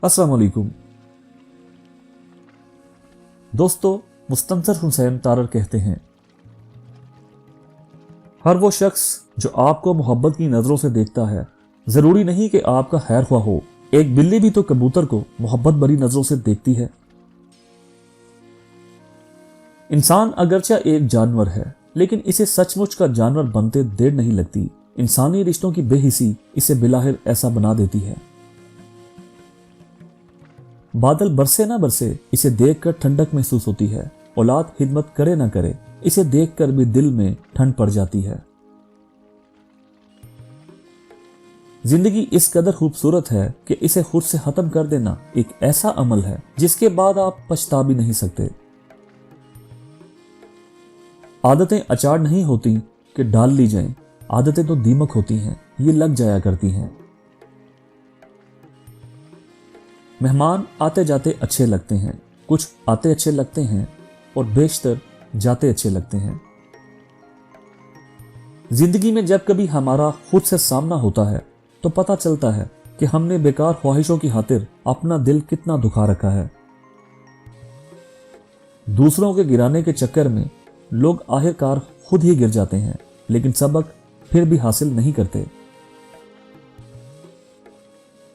अस्सलाम वालेकुम दोस्तों, मुस्तंसर हुसैन तारर कहते हैं, हर वो शख्स जो आपको मोहब्बत की नजरों से देखता है, जरूरी नहीं कि आपका खैर ख्वाह हो। एक बिल्ली भी तो कबूतर को मोहब्बत भरी नजरों से देखती है। इंसान अगरचे एक जानवर है, लेकिन इसे सचमुच का जानवर बनते देर नहीं लगती। इंसानी रिश्तों की बेहिसी इसे बिलाहिर ऐसा बना देती है। बादल बरसे ना बरसे, इसे देखकर ठंडक महसूस होती है। औलाद खिदमत करे ना करे, इसे देखकर भी दिल में ठंड पड़ जाती है। जिंदगी इस कदर खूबसूरत है कि इसे खुद से खत्म कर देना एक ऐसा अमल है जिसके बाद आप पछता भी नहीं सकते। आदतें अचार नहीं होती कि डाल ली जाएं, आदतें तो दीमक होती हैं, ये लग जाया करती हैं। मेहमान आते जाते अच्छे लगते हैं, कुछ आते अच्छे लगते हैं और बेशतर जाते अच्छे लगते हैं। जिंदगी में जब कभी हमारा खुद से सामना होता है तो पता चलता है कि हमने बेकार ख्वाहिशों की खातिर अपना दिल कितना दुखा रखा है। दूसरों के गिराने के चक्कर में लोग आखिरकार खुद ही गिर जाते हैं, लेकिन सबक फिर भी हासिल नहीं करते।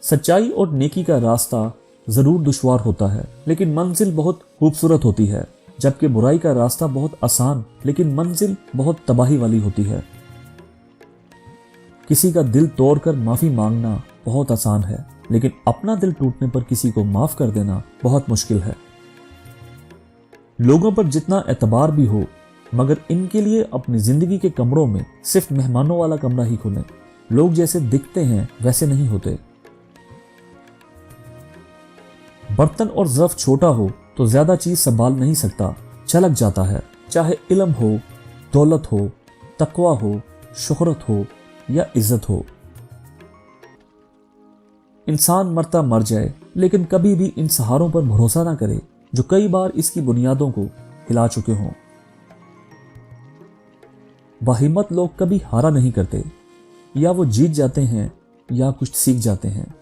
सच्चाई और नेकी का रास्ता जरूर दुश्वार होता है, लेकिन मंजिल बहुत खूबसूरत होती है, जबकि बुराई का रास्ता बहुत आसान लेकिन मंजिल बहुत तबाही वाली होती है। किसी का दिल तोड़कर माफी मांगना बहुत आसान है, लेकिन अपना दिल टूटने पर किसी को माफ कर देना बहुत मुश्किल है। लोगों पर जितना एतबार भी हो, मगर इनके लिए अपनी जिंदगी के कमरों में सिर्फ मेहमानों वाला कमरा ही खोलें। लोग जैसे दिखते हैं वैसे नहीं होते। बर्तन और ज़र्फ छोटा हो तो ज्यादा चीज संभाल नहीं सकता, छलक जाता है। चाहे इल्म हो, दौलत हो, तकवा हो, शोहरत हो या इज्जत हो। इंसान मरता मर जाए, लेकिन कभी भी इन सहारों पर भरोसा ना करे जो कई बार इसकी बुनियादों को हिला चुके हों। बाहिम्मत लोग कभी हारा नहीं करते, या वो जीत जाते हैं या कुछ सीख जाते हैं।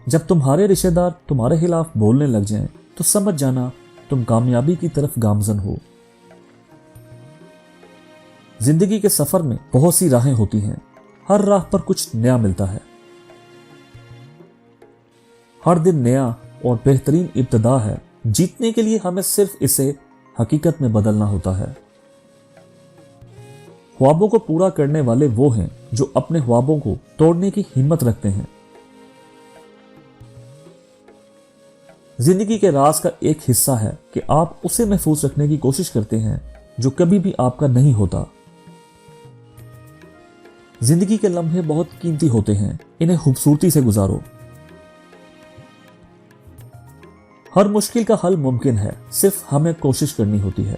जब तुम्हारे रिश्तेदार तुम्हारे खिलाफ बोलने लग जाएं, तो समझ जाना तुम कामयाबी की तरफ गामजन हो। जिंदगी के सफर में बहुत सी राहें होती हैं, हर राह पर कुछ नया मिलता है। हर दिन नया और बेहतरीन इब्तिदा है। जीतने के लिए हमें सिर्फ इसे हकीकत में बदलना होता है। ख्वाबों को पूरा करने वाले वो हैं जो अपने ख्वाबों को तोड़ने की हिम्मत रखते हैं। जिंदगी के राज का एक हिस्सा है कि आप उसे महफूज रखने की कोशिश करते हैं जो कभी भी आपका नहीं होता। जिंदगी के लम्हे बहुत कीमती होते हैं, इन्हें खूबसूरती से गुजारो। हर मुश्किल का हल मुमकिन है, सिर्फ हमें कोशिश करनी होती है।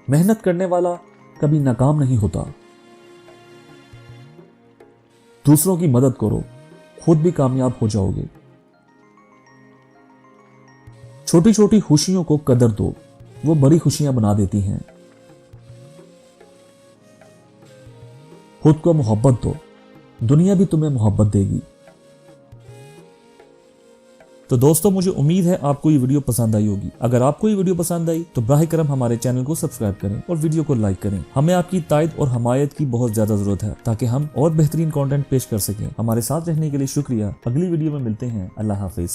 मेहनत करने वाला कभी नाकाम नहीं होता। दूसरों की मदद करो, खुद भी कामयाब हो जाओगे। छोटी छोटी खुशियों को कदर दो, वो बड़ी खुशियां बना देती हैं। खुद को मोहब्बत दो, दुनिया भी तुम्हें मोहब्बत देगी। तो दोस्तों, मुझे उम्मीद है आपको ये वीडियो पसंद आई होगी। अगर आपको ये वीडियो पसंद आई तो बराह करम हमारे चैनल को सब्सक्राइब करें और वीडियो को लाइक करें। हमें आपकी तायद और हमायत की बहुत ज्यादा जरूरत है ताकि हम और बेहतरीन कंटेंट पेश कर सकें। हमारे साथ रहने के लिए शुक्रिया। अगली वीडियो में मिलते हैं। अल्लाह हाफिज।